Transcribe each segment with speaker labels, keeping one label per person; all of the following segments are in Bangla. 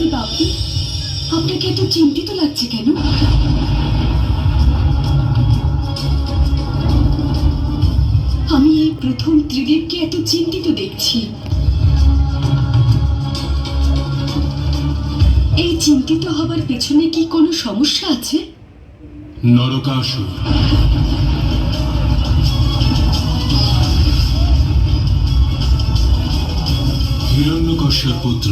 Speaker 1: মহাদেবী বাবু, আপনাকে এত চিন্তিত লাগছে কেন? আমি এই প্রথম ত্রিদেবকে এত চিন্তিত দেখছি। এই চিন্তিত হবার পেছনে কি কোনো সমস্যা আছে?
Speaker 2: নরকাসুর হিরণ্যকশ্যপ পুত্র,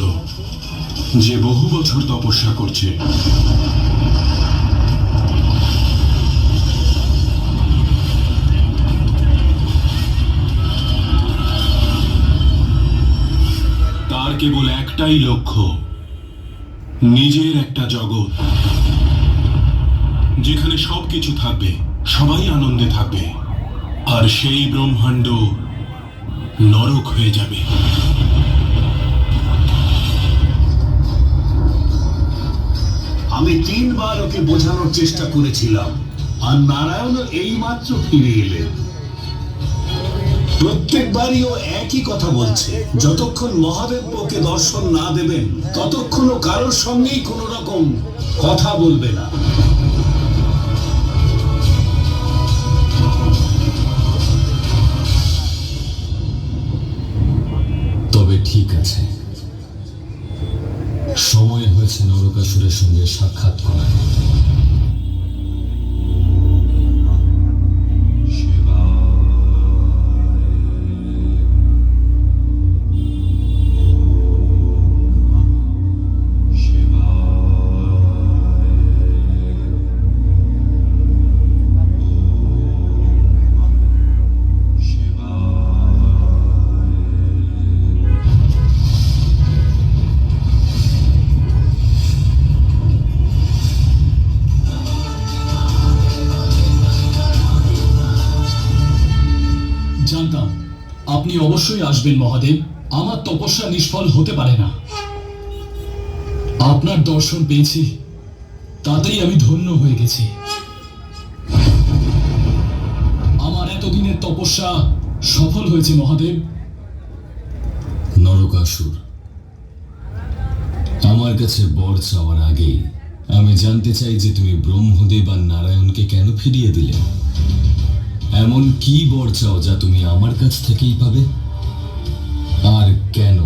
Speaker 2: যে বহু বছর তপস্যা করছে। তার কেবল একটাই লক্ষ্য, নিজের একটা জগৎ যেখানে সবকিছু থাকবে, সবাই আনন্দে থাকবে, আর সেই ব্রহ্মাণ্ড নরক হয়ে যাবে।
Speaker 3: আমি 3 বার ওকে বোঝানোর চেষ্টা করেছিলাম, আর নারায়ণ এই মাত্র ফিরে এলেন। প্রত্যেকবারই ও একই কথা বলছে, যতক্ষণ মহাদেব ওকে দর্শন না দেবেন ততক্ষণ ও কারোর সঙ্গেই কোনো রকম কথা বলবে না।
Speaker 4: তবে ঠিক আছে, সময় হয়েছে নরকাসুরের সঙ্গে সাক্ষাৎ করার। জানতাম আপনি অবশ্যই আসবেন মহাদেব। আমার তপস্যা নিষ্ফল হতে পারে না। আপনার দর্শন পেয়েছি, তাতেই আমি ধন্য হয়ে গেছি। আমার এতদিনের তপস্যা সফল হয়েছে মহাদেব। নরকাসুর, আমার কাছে বর চাওয়ার আগেই আমি জানতে চাই যে তুমি ব্রহ্মদেব আর নারায়ণকে কেন ফিরিয়ে দিলে। এমন কি বর চাও যা তুমি আমার কাছ থেকেই পাবে, আর কেন?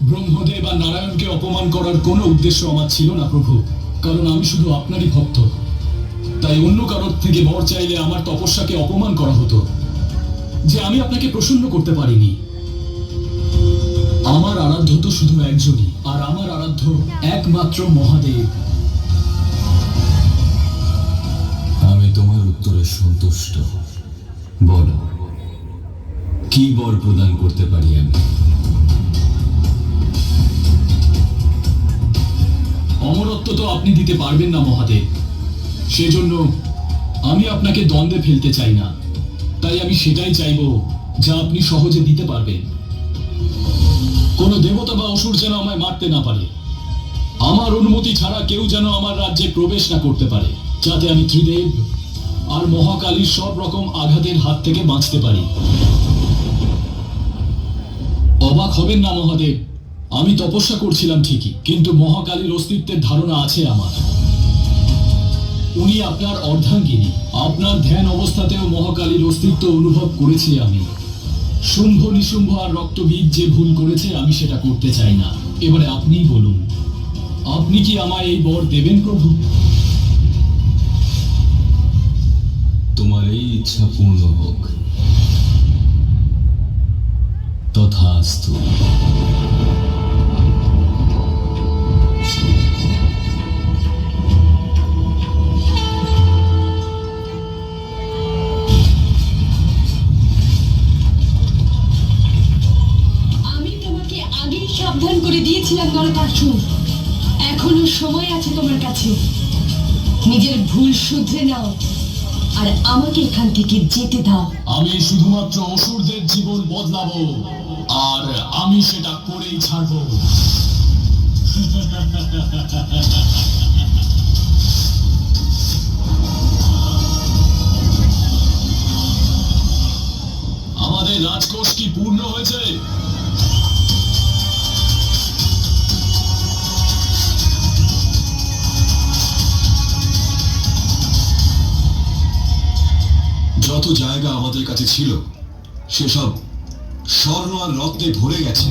Speaker 4: ব্রহ্মদেব আর নারায়ণকে অপমান করার কোনো উদ্দেশ্য আমার ছিল না প্রভু, কারণ আমি শুধু আপনারই ভক্ত। তাই অন্য কারোর থেকে বর চাইলে আমার তপস্যাকে অপমান করা হতো, যে আমি আপনাকে প্রসন্ন করতে পারিনি। আমার আরাধ্য তো শুধু একজনই, আর আমার আরাধ্য একমাত্র মহাদেব। আমি তোমার উত্তরে সন্তুষ্ট। বলো, কি বর প্রদান করতে পারি আমি? অমরত্ব তো আপনি দিতে পারবেন না মহাদেব, সেজন্য আমি আপনাকে দ্বন্দ্বে ফেলতে চাই না। তাই আমি সেটাই চাইব যা আপনি সহজে দিতে পারবেন। কোনো দেবতা বা অসুর যেন আমায় মারতে না পারে। আমার অনুমতি ছাড়া কেউ যেন আমার রাজ্যে প্রবেশ না করতে পারে, যাতে আমি ত্রিদেব আর মহাকালীর সব রকম আঘাতের হাত থেকে বাঁচতে পারি। অবাক হবেন না মহাদেব, আমি তপস্যা করছিলাম ঠিকই, কিন্তু মহাকালীর অস্তিত্বের ধারণা আছে আমার। উনি আপনার অর্ধাঙ্গিনী। আপনার ধ্যান অবস্থাতেও মহাকালীর অস্তিত্ব অনুভব করেছি আমি। শুম্ভ নিশুম্ভ আর রক্তবীজ যে ভুল করেছে, আমি সেটা করতে চাই না। এবারে আপনিই বলুন, আপনি কি আমায় এই বর দেবেন প্রভু? তোমার এই ইচ্ছা পূর্ণ হোক। তথাস্তু।
Speaker 1: সাবধান করে দিয়েছিলাম নরকাসুর, এখনো সময় আছে তোমার কাছে। নিজের ভুল শুধরে নাও আর আমাকে এখান থেকে যেতে দাও।
Speaker 4: আমি শুধুমাত্র অসুরদের জীবন বদলাবো, আর আমি সেটা করেই ছাড়বো। আমাদের রাজকোষ কি পূর্ণ হয়েছে? জায়গা আমাদের কাছে ছিল সেসব স্বর্ণ আর রত্নে ভরে গেছে,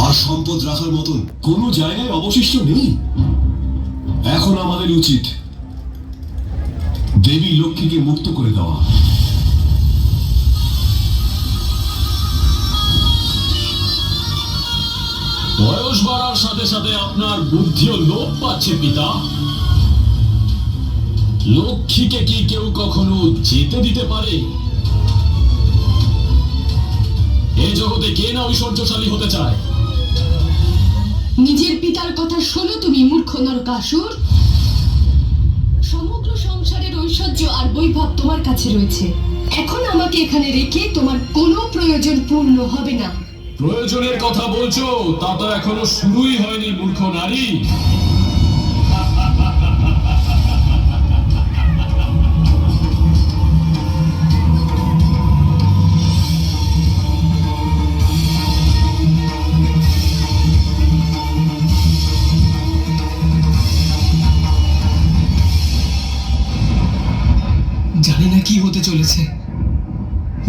Speaker 4: আর সম্পদ রাখার মতন কোনো জায়গায় অবশিষ্ট নেই। এখন আমাদের উচিত দেবী লক্ষ্মীকে মুক্ত করে দেওয়া।
Speaker 5: বয়স বাড়ার সাথে সাথে আপনার বুদ্ধিও লোপ পাচ্ছে পিতা। লক্ষ্মীকে কি কেউ কখনো যেতে দিতে পারে? এই জগতে কে না ঐশ্বর্যশালী হতে চায়?
Speaker 1: নিজের পিতার কথা শোনো তুমি, মূর্খ নরকাসুর। সমগ্র সংসারের ঐশ্বর্য আর বৈভব তোমার কাছে রয়েছে। এখন আমাকে এখানে রেখে তোমার কোনো প্রয়োজন পূর্ণ হবে না।
Speaker 5: প্রয়োজনের কথা বলছো, তা তো এখনো শুরুই হয়নি মূর্খ নারী।
Speaker 6: জানি না কি হতে চলেছে।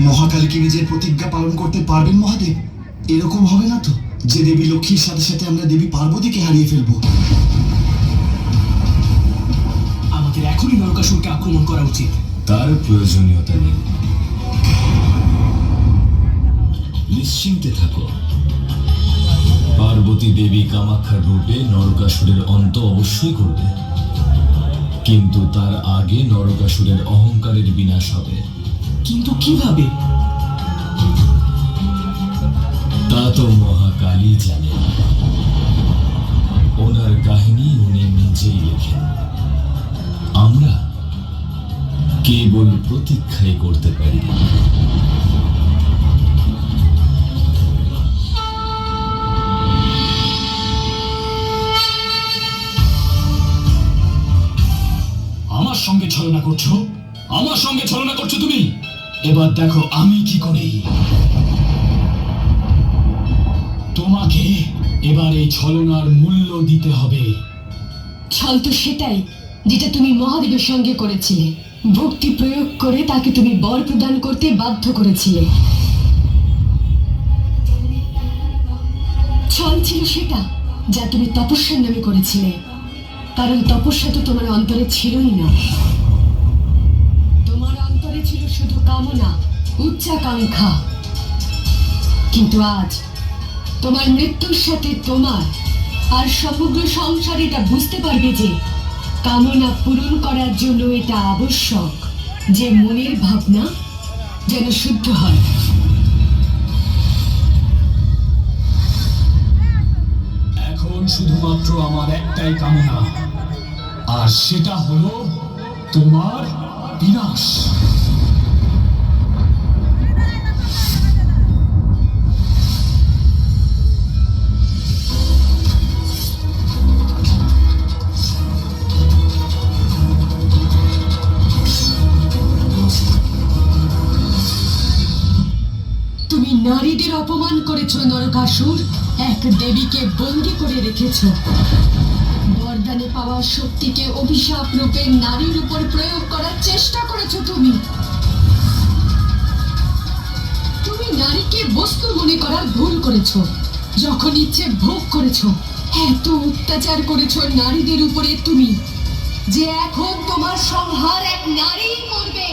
Speaker 6: মহাকালী কি নিজের প্রতিজ্ঞা পালন করতে পারবেন মহাদেব? এরকম হবে না তো যে দেবী লক্ষ্মীর সাথে সাথে আমরা দেবী পার্বতীকে হারিয়ে ফেলবো? আমাদের এখনই নরকাসুরকে আক্রমণ করা উচিত।
Speaker 4: তার প্রয়োজনীয়তা নেই, নিশ্চিন্তে থাকো। পার্বতী দেবী কামাখ্যার রূপে নরকাসুরের অন্ত অবশ্যই করবে, কিন্তু তার আগে নরকাসুরের অহংকারের বিনাশ হবে।
Speaker 6: কিন্তু কিভাবে?
Speaker 4: তা তো মহাকালী জানেন। ওনার কাহিনী উনি নিজেই লেখেন। আমরা কেবল প্রতীক্ষাই করতে পারি।
Speaker 5: আমার সঙ্গে ছলনা করছো? আমার সঙ্গে ছলনা করছো তুমি? এবার দেখো আমি কি করি। তোমাকে এবার এই ছলনার মূল্য দিতে হবে।
Speaker 1: ছল তো সেটাই যেটা তুমি মহাদেবের সঙ্গে করেছিলে। ভক্তি প্রয়োগ করে তাকে তুমি বর প্রদান করতে বাধ্য করেছিলে। ছল ছিল সেটা যা তুমি তপস্যার নামে করেছিলে, কারণ তপস্যা তো তোমার অন্তরে ছিলই না। তোমার অন্তরে ছিল শুধু কামনা, উচ্চাকাঙ্ক্ষা। কিন্তু আজ তোমার মৃত্যুর সাথে তোমার আর সমগ্র সংসার এটা বুঝতে পারবে যে কামনা পূরণ করার জন্য এটা আবশ্যক যে মনের ভাবনা যেন শুদ্ধ হয়।
Speaker 5: এখন শুধুমাত্র আমার একটাই কামনা, আর সেটা হলো তোমার বিনাশ।
Speaker 1: তুমি নারীদের অপমান করেছো নরকাসুর, এক দেবীকে বন্দী করে রেখেছো। বরদানে পাওয়া শক্তিকে অভিশাপ রূপে নারীর উপর প্রয়োগ করার চেষ্টা করেছো তুমি। তুমি নারীকে বস্তু মনে করার ভুল করেছো। যখন ইচ্ছে ভোগ করেছো, এত অত্যাচার করেছো নারীদের উপরে তুমি, যে এখন তোমার সংহার এক নারী করবে।